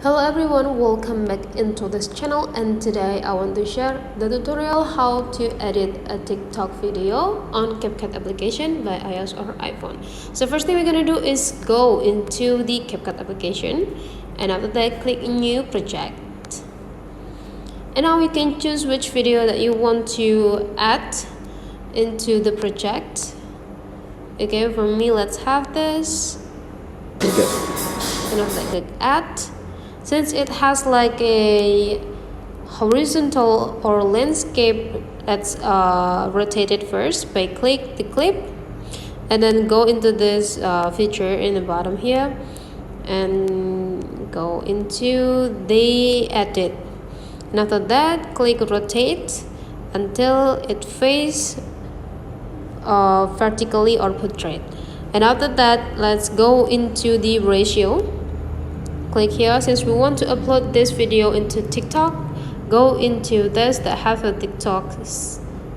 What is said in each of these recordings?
Hello everyone, welcome back into this channel, and today I want to share the tutorial how to edit a TikTok video on CapCut application by iOS or iPhone. So first thing we're gonna do is go into the CapCut application, and after that click new project. And now you can choose which video that you want to add into the project. Okay, for me, let's have this. And after that click add. Since it has like a horizontal or landscape, let's rotate it first by click the clip and then go into this feature in the bottom here and go into the edit, and after that click rotate until it faces vertically or portrait, and after that let's go into the ratio. Click here. Since we want to upload this video into TikTok, go into this that have a TikTok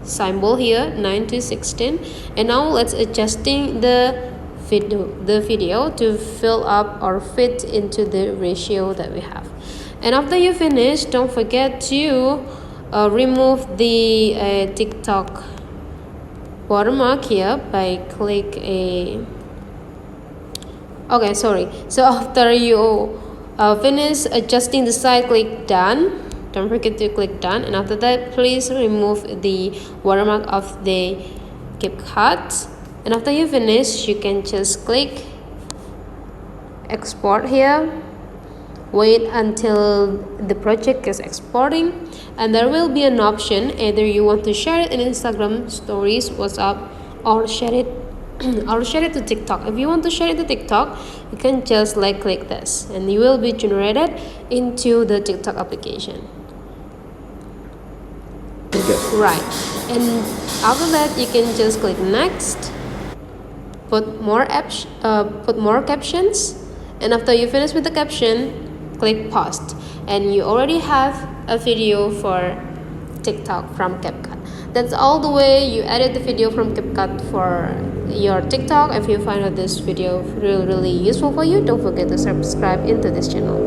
symbol here, 9:16, and now let's adjusting the video to fill up or fit into the ratio that we have. And after you finish, don't forget to remove the TikTok watermark here by click a so after you finish adjusting the side, click done. Don't forget to click done, and after that please remove the watermark of the CapCut, and after you finish you can just click export here. Wait until the project is exporting, and there will be an option either you want to share it in Instagram stories, WhatsApp, or share it to TikTok. If you want to share it to TikTok, you can just click this and you will be generated into the TikTok application. Right, and after that you can just click next, put more captions, and after you finish with the caption, click post, and you already have a video for TikTok from CapCut. That's all the way you edit the video from CapCut for your TikTok. If you find out this video really useful for you, don't forget to subscribe into this channel.